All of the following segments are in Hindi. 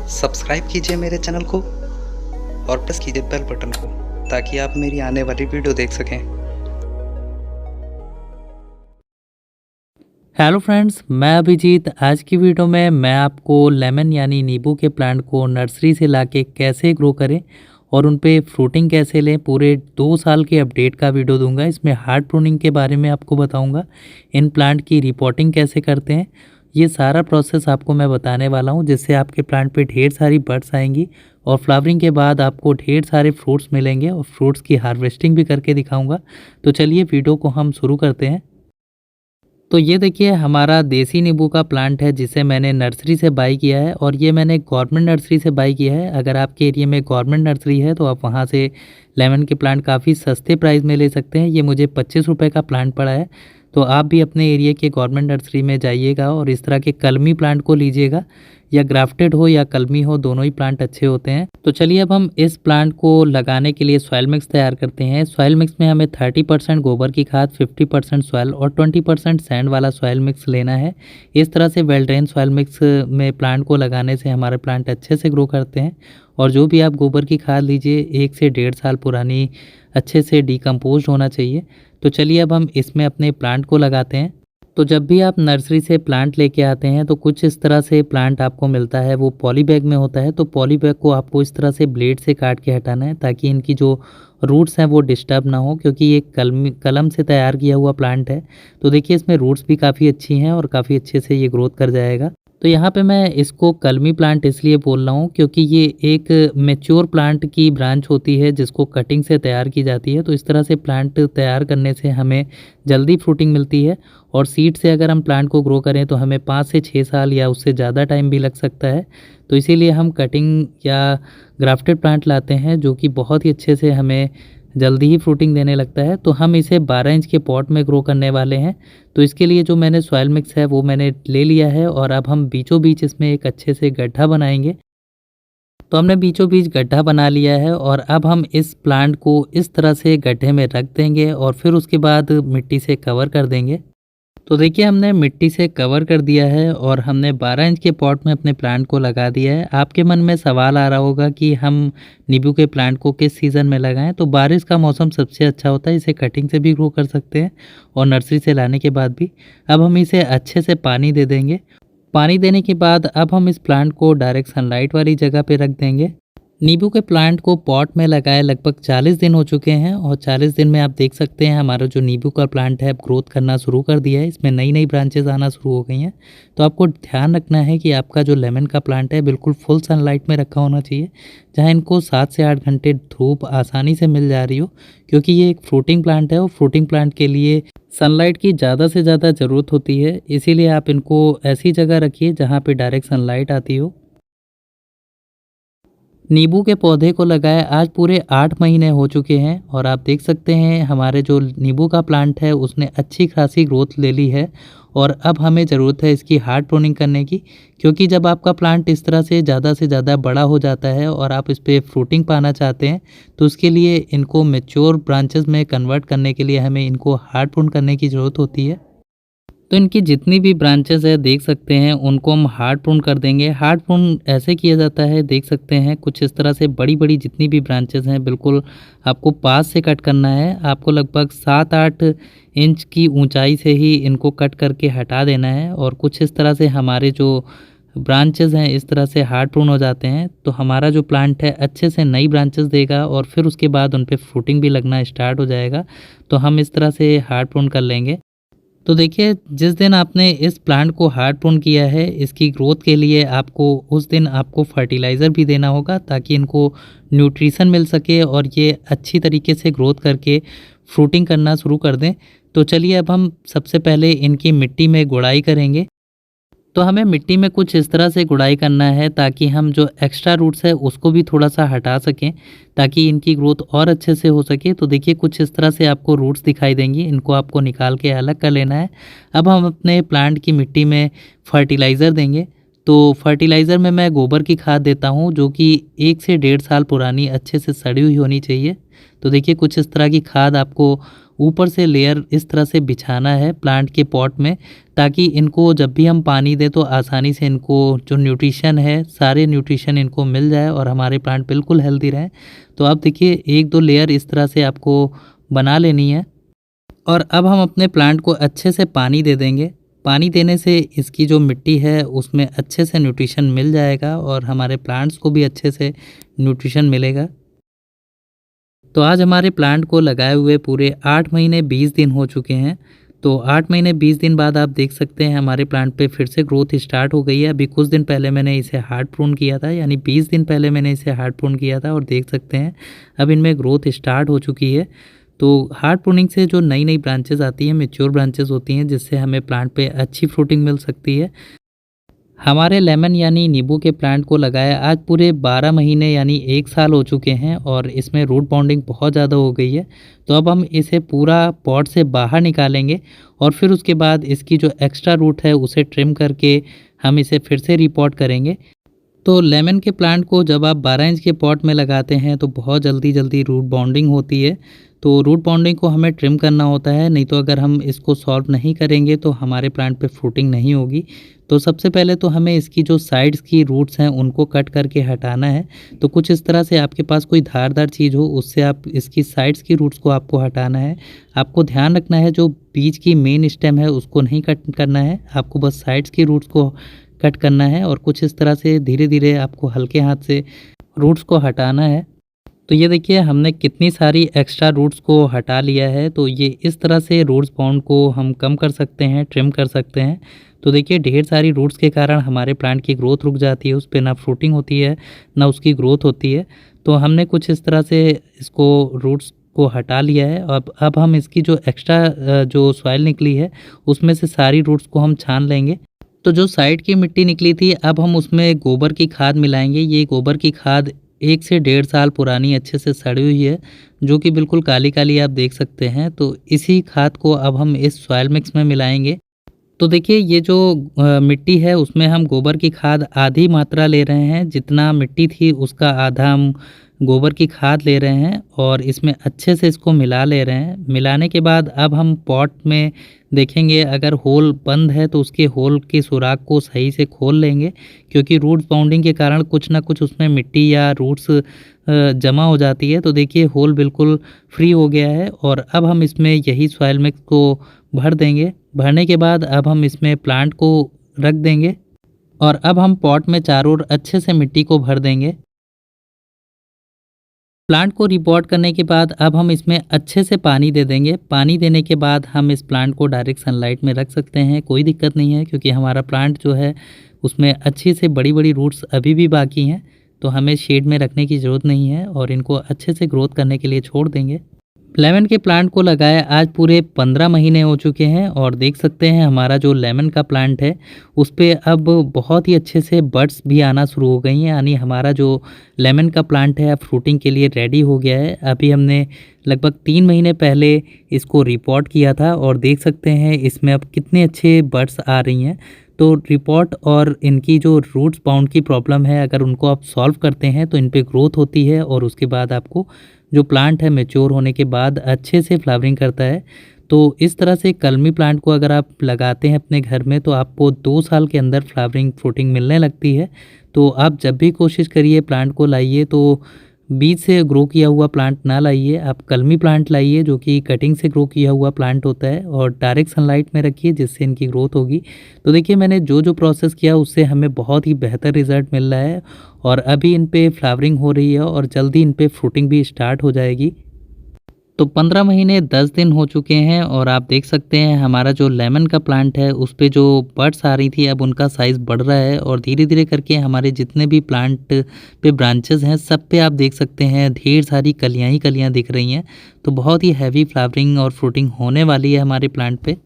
सब्सक्राइब कीजिए मेरे चैनल को और प्रेस कीजिए बेल बटन को ताकि आप मेरी आने वाली वीडियो देख सकें। हेलो फ्रेंड्स, मैं अभिजीत। आज की वीडियो में मैं आपको लेमन यानी नींबू के प्लांट को नर्सरी से लाके कैसे ग्रो करें और उन पे फ्रूटिंग कैसे लें, पूरे 2 साल के अपडेट का वीडियो दूंगा। इसमें हार्ड प्रूनिंग के बारे में आपको बताऊंगा, इन प्लांट की रिपोर्टिंग कैसे करते हैं, ये सारा प्रोसेस आपको मैं बताने वाला हूं, जिससे आपके प्लांट पे ढेर सारी बड्स आएंगी और फ्लावरिंग के बाद आपको ढेर सारे फ्रूट्स मिलेंगे और फ्रूट्स की हार्वेस्टिंग भी करके दिखाऊंगा। तो चलिए वीडियो को हम शुरू करते हैं। तो ये देखिए हमारा देसी नींबू का प्लांट है, जिसे मैंने नर्सरी से बाई किया है और ये मैंने गवर्नमेंट नर्सरी से बाई किया है। अगर आपके एरिया में गवर्नमेंट नर्सरी है तो आप वहाँ से लेमन के प्लांट काफ़ी सस्ते प्राइस में ले सकते हैं। ये मुझे 25 रुपये का प्लांट पड़ा है। तो आप भी अपने एरिया के गवर्नमेंट नर्सरी में जाइएगा और इस तरह के कलमी प्लांट को लीजिएगा, या ग्राफ्टेड हो या कलमी हो, दोनों ही प्लांट अच्छे होते हैं। तो चलिए अब हम इस प्लांट को लगाने के लिए सॉइल मिक्स तैयार करते हैं। सॉइल मिक्स में हमें 30% गोबर की खाद, 50% सॉइल और 20% सैंड वाला सॉइल मिक्स लेना है। इस तरह से वेल ड्रेन सॉइल मिक्स में प्लांट को लगाने से हमारे प्लांट अच्छे से ग्रो करते हैं। और जो भी आप गोबर की खाद लीजिए, 1 से 1.5 साल पुरानी, अच्छे से डिकम्पोज होना चाहिए। तो चलिए अब हम इसमें अपने प्लांट को लगाते हैं। तो जब भी आप नर्सरी से प्लांट लेके आते हैं तो कुछ इस तरह से प्लांट आपको मिलता है, वो पॉली बैग में होता है। तो पॉली बैग को आपको इस तरह से ब्लेड से काट के हटाना है, ताकि इनकी जो रूट्स हैं वो डिस्टर्ब ना हो, क्योंकि ये कलम से तैयार किया हुआ प्लांट है। तो देखिए इसमें रूट्स भी काफ़ी अच्छी हैं और काफ़ी अच्छे से ये ग्रोथ कर जाएगा। तो यहाँ पे मैं इसको कलमी प्लांट इसलिए बोल रहा हूँ क्योंकि ये एक मैच्योर प्लांट की ब्रांच होती है, जिसको कटिंग से तैयार की जाती है। तो इस तरह से प्लांट तैयार करने से हमें जल्दी फ्रूटिंग मिलती है। और सीड से अगर हम प्लांट को ग्रो करें तो हमें 5 से 6 साल या उससे ज़्यादा टाइम भी लग सकता है। तो इसीलिए हम कटिंग या ग्राफ्टेड प्लांट लाते हैं, जो कि बहुत ही अच्छे से हमें जल्दी ही फ्रूटिंग देने लगता है। तो हम इसे 12 इंच के पॉट में ग्रो करने वाले हैं। तो इसके लिए जो मैंने सॉइल मिक्स है वो मैंने ले लिया है और अब हम बीचों बीच इसमें एक अच्छे से गड्ढा बनाएंगे। तो हमने बीचों बीच गड्ढा बना लिया है और अब हम इस प्लांट को इस तरह से गड्ढे में रख देंगे और फिर उसके बाद मिट्टी से कवर कर देंगे। तो देखिए हमने मिट्टी से कवर कर दिया है और हमने 12 इंच के पॉट में अपने प्लांट को लगा दिया है। आपके मन में सवाल आ रहा होगा कि हम नींबू के प्लांट को किस सीज़न में लगाएं। तो बारिश का मौसम सबसे अच्छा होता है, इसे कटिंग से भी ग्रो कर सकते हैं और नर्सरी से लाने के बाद भी। अब हम इसे अच्छे से पानी दे देंगे। पानी देने के बाद अब हम इस प्लांट को डायरेक्ट सनलाइट वाली जगह पे रख देंगे। नींबू के प्लांट को पॉट में लगाए लगभग 40 दिन हो चुके हैं और 40 दिन में आप देख सकते हैं हमारा जो नींबू का प्लांट है ग्रोथ करना शुरू कर दिया है। इसमें नई नई ब्रांचेस आना शुरू हो गई हैं। तो आपको ध्यान रखना है कि आपका जो लेमन का प्लांट है बिल्कुल फुल सनलाइट में रखा होना चाहिए, जहाँ इनको 7 से 8 घंटे धूप आसानी से मिल जा रही हो, क्योंकि ये एक फ्रूटिंग प्लांट है और फ्रूटिंग प्लांट के लिए सनलाइट की ज़्यादा से ज़्यादा ज़रूरत होती है। इसीलिए आप इनको ऐसी जगह रखिए जहाँ पर डायरेक्ट सनलाइट आती हो। नींबू के पौधे को लगाए आज पूरे 8 महीने हो चुके हैं और आप देख सकते हैं हमारे जो नींबू का प्लांट है उसने अच्छी खासी ग्रोथ ले ली है। और अब हमें ज़रूरत है इसकी हार्ड प्रूनिंग करने की, क्योंकि जब आपका प्लांट इस तरह से ज़्यादा बड़ा हो जाता है और आप इस पर फ्रूटिंग पाना चाहते हैं, तो उसके लिए इनको मैच्योर ब्रांचेस में कन्वर्ट करने के लिए हमें इनको हार्ड प्रून करने की ज़रूरत होती है। तो इनकी जितनी भी ब्रांचेस है देख सकते हैं, उनको हम हार्ड प्रून कर देंगे। हार्ड प्रून ऐसे किया जाता है, देख सकते हैं कुछ इस तरह से बड़ी बड़ी जितनी भी ब्रांचेस हैं बिल्कुल आपको पास से कट करना है। आपको लगभग 7-8 इंच की ऊंचाई से ही इनको कट करके हटा देना है। और कुछ इस तरह से हमारे जो ब्रांचेस हैं इस तरह से हार्ड प्रून हो जाते हैं, तो हमारा जो प्लांट है अच्छे से नई ब्रांचेस देगा और फिर उसके बाद उन पर फ्रूटिंग भी लगना स्टार्ट हो जाएगा। तो हम इस तरह से हार्ड प्रून कर लेंगे। तो देखिए जिस दिन आपने इस प्लांट को हार्ड प्रून किया है, इसकी ग्रोथ के लिए आपको उस दिन आपको फर्टिलाइज़र भी देना होगा, ताकि इनको न्यूट्रिशन मिल सके और ये अच्छी तरीके से ग्रोथ करके फ्रूटिंग करना शुरू कर दें। तो चलिए अब हम सबसे पहले इनकी मिट्टी में गुड़ाई करेंगे। तो हमें मिट्टी में कुछ इस तरह से गुड़ाई करना है ताकि हम जो एक्स्ट्रा रूट्स है उसको भी थोड़ा सा हटा सकें, ताकि इनकी ग्रोथ और अच्छे से हो सके। तो देखिए कुछ इस तरह से आपको रूट्स दिखाई देंगी, इनको आपको निकाल के अलग कर लेना है। अब हम अपने प्लांट की मिट्टी में फर्टिलाइज़र देंगे। तो फर्टिलाइज़र में मैं गोबर की खाद देता हूँ, जो कि 1 से 1.5 साल पुरानी अच्छे से सड़ी हुई होनी चाहिए। तो देखिए कुछ इस तरह की खाद आपको ऊपर से लेयर इस तरह से बिछाना है प्लांट के पॉट में, ताकि इनको जब भी हम पानी दें तो आसानी से इनको जो न्यूट्रिशन है, सारे न्यूट्रिशन इनको मिल जाए और हमारे प्लांट बिल्कुल हेल्दी रहें। तो आप देखिए 1-2 लेयर इस तरह से आपको बना लेनी है। और अब हम अपने प्लांट को अच्छे से पानी दे देंगे। पानी देने से इसकी जो मिट्टी है उसमें अच्छे से न्यूट्रिशन मिल जाएगा और हमारे प्लांट्स को भी अच्छे से न्यूट्रिशन मिलेगा। तो आज हमारे प्लांट को लगाए हुए पूरे 8 महीने 20 दिन हो चुके हैं। तो 8 महीने 20 दिन बाद आप देख सकते हैं हमारे प्लांट पे फिर से ग्रोथ स्टार्ट हो गई है। अभी कुछ दिन पहले मैंने इसे हार्ड प्रून किया था, यानी 20 दिन पहले मैंने इसे हार्ड प्रून किया था और देख सकते हैं अब इनमें ग्रोथ स्टार्ट हो चुकी है। तो हार्ड प्रूनिंग से जो नई नई ब्रांचेस आती हैं, मैच्योर ब्रांचेस होती हैं, जिससे हमें प्लांट पे अच्छी फ्रूटिंग मिल सकती है। हमारे लेमन यानी नींबू के प्लांट को लगाया आज पूरे 12 महीने यानी 1 साल हो चुके हैं और इसमें रूट बाउंडिंग बहुत ज़्यादा हो गई है। तो अब हम इसे पूरा पॉट से बाहर निकालेंगे और फिर उसके बाद इसकी जो एक्स्ट्रा रूट है उसे ट्रिम करके हम इसे फिर से रिपॉट करेंगे। तो लेमन के प्लांट को जब आप 12 इंच के पॉट में लगाते हैं तो बहुत जल्दी रूट बाउंडिंग होती है। तो रूट बाउंडिंग को हमें ट्रिम करना होता है, नहीं तो अगर हम इसको सॉल्व नहीं करेंगे तो हमारे प्लांट पे फ्रूटिंग नहीं होगी। तो सबसे पहले तो हमें इसकी जो साइड्स की रूट्स हैं उनको कट करके हटाना है। तो कुछ इस तरह से आपके पास कोई धारदार चीज़ हो, उससे आप इसकी साइड्स की रूट्स को आपको हटाना है। आपको ध्यान रखना है जो बीज की मेन स्टेम है उसको नहीं कट करना है, आपको बस साइड्स की रूट्स को कट करना है और कुछ इस तरह से धीरे धीरे आपको हल्के हाथ से रूट्स को हटाना है। तो ये देखिए हमने कितनी सारी एक्स्ट्रा रूट्स को हटा लिया है। तो ये इस तरह से रूट्स बाउंड को हम कम कर सकते हैं, ट्रिम कर सकते हैं। तो देखिए ढेर सारी रूट्स के कारण हमारे प्लांट की ग्रोथ रुक जाती है, उस पर ना फ्रूटिंग होती है ना उसकी ग्रोथ होती है। तो हमने कुछ इस तरह से इसको रूट्स को हटा लिया है। अब हम इसकी जो एक्स्ट्रा जो सॉइल निकली है उसमें से सारी रूट्स को हम छान लेंगे। तो जो साइड की मिट्टी निकली थी अब हम उसमें गोबर की खाद मिलाएंगे। ये गोबर की खाद 1 से 1.5 साल पुरानी अच्छे से सड़ी हुई है, जो कि बिल्कुल काली काली आप देख सकते हैं। तो इसी खाद को अब हम इस सॉइल मिक्स में मिलाएंगे। तो देखिए ये जो मिट्टी है उसमें हम गोबर की खाद आधी मात्रा ले रहे हैं, जितना मिट्टी थी उसका आधा हम गोबर की खाद ले रहे हैं और इसमें अच्छे से इसको मिला ले रहे हैं। मिलाने के बाद अब हम पॉट में देखेंगे अगर होल बंद है तो उसके होल के सुराख को सही से खोल लेंगे, क्योंकि रूट्स बाउंडिंग के कारण कुछ ना कुछ उसमें मिट्टी या रूट्स जमा हो जाती है। तो देखिए होल बिल्कुल फ्री हो गया है और अब हम इसमें यही सॉइल मिक्स को भर देंगे। भरने के बाद अब हम इसमें प्लांट को रख देंगे और अब हम पॉट में चारों ओर अच्छे से मिट्टी को भर देंगे। प्लांट को रिपॉट करने के बाद अब हम इसमें अच्छे से पानी दे देंगे। पानी देने के बाद हम इस प्लांट को डायरेक्ट सनलाइट में रख सकते हैं, कोई दिक्कत नहीं है, क्योंकि हमारा प्लांट जो है उसमें अच्छी से बड़ी बड़ी रूट्स अभी भी बाकी हैं। तो हमें शेड में रखने की ज़रूरत नहीं है और इनको अच्छे से ग्रोथ करने के लिए छोड़ देंगे। लेमन के प्लांट को लगाए आज पूरे 15 महीने हो चुके हैं और देख सकते हैं हमारा जो लेमन का प्लांट है उस पर अब बहुत ही अच्छे से बड्स भी आना शुरू हो गई हैं, यानी हमारा जो लेमन का प्लांट है अब फ्रूटिंग के लिए रेडी हो गया है। अभी हमने लगभग 3 महीने पहले इसको रिपोर्ट किया था और देख सकते हैं इसमें अब कितने अच्छे बड्स आ रही हैं। तो रिपोर्ट और इनकी जो रूट्स बाउंड की प्रॉब्लम है अगर उनको आप सॉल्व करते हैं तो इन पे ग्रोथ होती है और उसके बाद आपको जो प्लांट है मैच्योर होने के बाद अच्छे से फ्लावरिंग करता है। तो इस तरह से कलमी प्लांट को अगर आप लगाते हैं अपने घर में तो आपको 2 साल के अंदर फ्लावरिंग फ्रूटिंग मिलने लगती है। तो आप जब भी कोशिश करिए प्लांट को लाइए तो बीज से ग्रो किया हुआ प्लांट ना लाइए, आप कलमी प्लांट लाइए जो कि कटिंग से ग्रो किया हुआ प्लांट होता है और डायरेक्ट सनलाइट में रखिए, जिससे इनकी ग्रोथ होगी। तो देखिए मैंने जो जो प्रोसेस किया उससे हमें बहुत ही बेहतर रिज़ल्ट मिल रहा है और अभी इन पे फ्लावरिंग हो रही है और जल्दी इन पे फ्रूटिंग भी स्टार्ट हो जाएगी। तो 15 महीने 10 दिन हो चुके हैं और आप देख सकते हैं हमारा जो लेमन का प्लांट है उस पे जो बड्स आ रही थी अब उनका साइज़ बढ़ रहा है और धीरे धीरे करके हमारे जितने भी प्लांट पे ब्रांचेस हैं सब पे आप देख सकते हैं ढेर सारी कलियां ही कलियां दिख रही हैं। तो बहुत ही हैवी फ्लावरिंग और फ्रूटिंग होने वाली है हमारे प्लांट पे।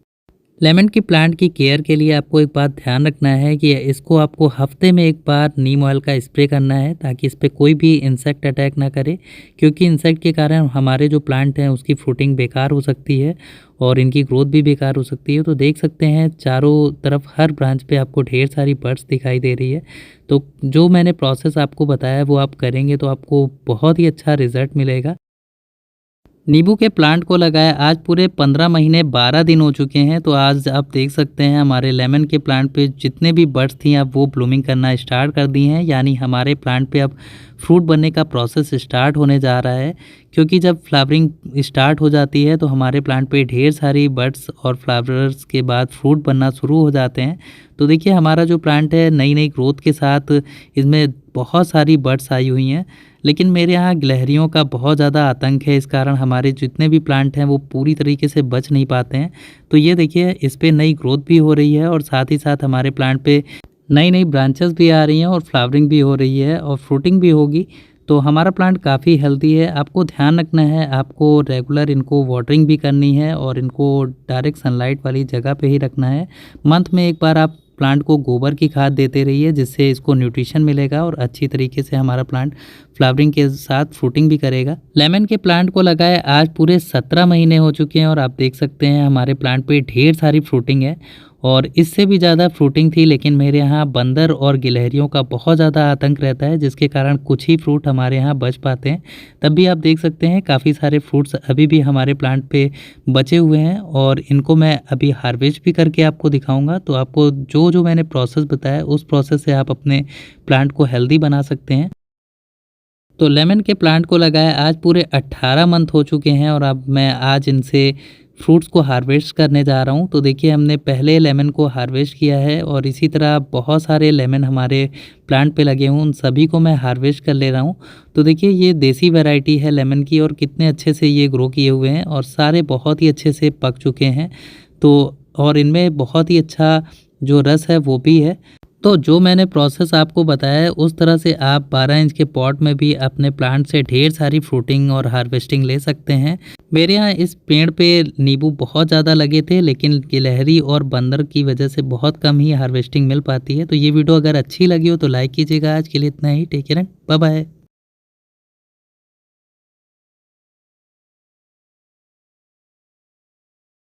लेमन की प्लांट की केयर के लिए आपको एक बात ध्यान रखना है कि इसको आपको हफ्ते में एक बार नीम ऑयल का स्प्रे करना है ताकि इस पर कोई भी इंसेक्ट अटैक ना करे, क्योंकि इंसेक्ट के कारण हमारे जो प्लांट हैं उसकी फ्रूटिंग बेकार हो सकती है और इनकी ग्रोथ भी बेकार हो सकती है। तो देख सकते हैं चारों तरफ हर ब्रांच पे आपको ढेर सारी बर्ड्स दिखाई दे रही है। तो जो मैंने प्रोसेस आपको बताया वो आप करेंगे तो आपको बहुत ही अच्छा रिजल्ट मिलेगा। नींबू के प्लांट को लगाए आज पूरे 15 महीने 12 दिन हो चुके हैं। तो आज आप देख सकते हैं हमारे लेमन के प्लांट पे जितने भी बड्स थी अब वो ब्लूमिंग करना स्टार्ट कर दी हैं, यानी हमारे प्लांट पे अब फ्रूट बनने का प्रोसेस स्टार्ट होने जा रहा है। क्योंकि जब फ्लावरिंग स्टार्ट हो जाती है तो हमारे प्लांट पे ढेर सारी बड्स और फ्लावर्स के बाद फ्रूट बनना शुरू हो जाते हैं। तो देखिए हमारा जो प्लांट है नई नई ग्रोथ के साथ इसमें बहुत सारी बड्स आई हुई हैं, लेकिन मेरे यहाँ गिलहरियों का बहुत ज़्यादा आतंक है। इस कारण हमारे जितने भी प्लांट हैं वो पूरी तरीके से बच नहीं पाते हैं। तो ये देखिए इस पे नई ग्रोथ भी हो रही है और साथ ही साथ हमारे प्लांट पे नई नई ब्रांचेस भी आ रही हैं और फ्लावरिंग भी हो रही है और फ्रूटिंग भी होगी। तो हमारा प्लांट काफ़ी हेल्दी है। आपको ध्यान रखना है, आपको रेगुलर इनको वाटरिंग भी करनी है और इनको डायरेक्ट सनलाइट वाली जगह पे ही रखना है। मंथ में एक बार आप प्लांट को गोबर की खाद देते रहिए, जिससे इसको न्यूट्रिशन मिलेगा और अच्छी तरीके से हमारा प्लांट फ्लावरिंग के साथ फ्रूटिंग भी करेगा। लेमन के प्लांट को लगाए आज पूरे 17 महीने हो चुके हैं और आप देख सकते हैं हमारे प्लांट पे ढेर सारी फ्रूटिंग है और इससे भी ज़्यादा फ्रूटिंग थी, लेकिन मेरे यहाँ बंदर और गिलहरियों का बहुत ज़्यादा आतंक रहता है, जिसके कारण कुछ ही फ्रूट हमारे यहाँ बच पाते हैं। तब भी आप देख सकते हैं काफ़ी सारे फ्रूट्स अभी भी हमारे प्लांट पे बचे हुए हैं और इनको मैं अभी हार्वेस्ट भी करके आपको दिखाऊंगा। तो आपको जो जो मैंने प्रोसेस बताया उस प्रोसेस से आप अपने प्लांट को हेल्दी बना सकते हैं। तो लेमन के प्लांट को लगाए आज पूरे 18 मंथ हो चुके हैं और अब मैं आज इनसे फ्रूट्स को हार्वेस्ट करने जा रहा हूं। तो देखिए हमने पहले लेमन को हार्वेस्ट किया है और इसी तरह बहुत सारे लेमन हमारे प्लांट पे लगे हुए उन सभी को मैं हार्वेस्ट कर ले रहा हूं। तो देखिए ये देसी वैरायटी है लेमन की और कितने अच्छे से ये ग्रो किए हुए हैं और सारे बहुत ही अच्छे से पक चुके हैं। तो और इनमें बहुत ही अच्छा जो रस है वो भी है। तो जो मैंने प्रोसेस आपको बताया है उस तरह से आप 12 इंच के पॉट में भी अपने प्लांट से ढेर सारी फ्रूटिंग और हार्वेस्टिंग ले सकते हैं। मेरे यहाँ इस पेड़ पे नींबू बहुत ज़्यादा लगे थे, लेकिन गिलहरी और बंदर की वजह से बहुत कम ही हार्वेस्टिंग मिल पाती है। तो ये वीडियो अगर अच्छी लगी हो तो लाइक कीजिएगा। आज के लिए इतना ही। Take care and bye bye.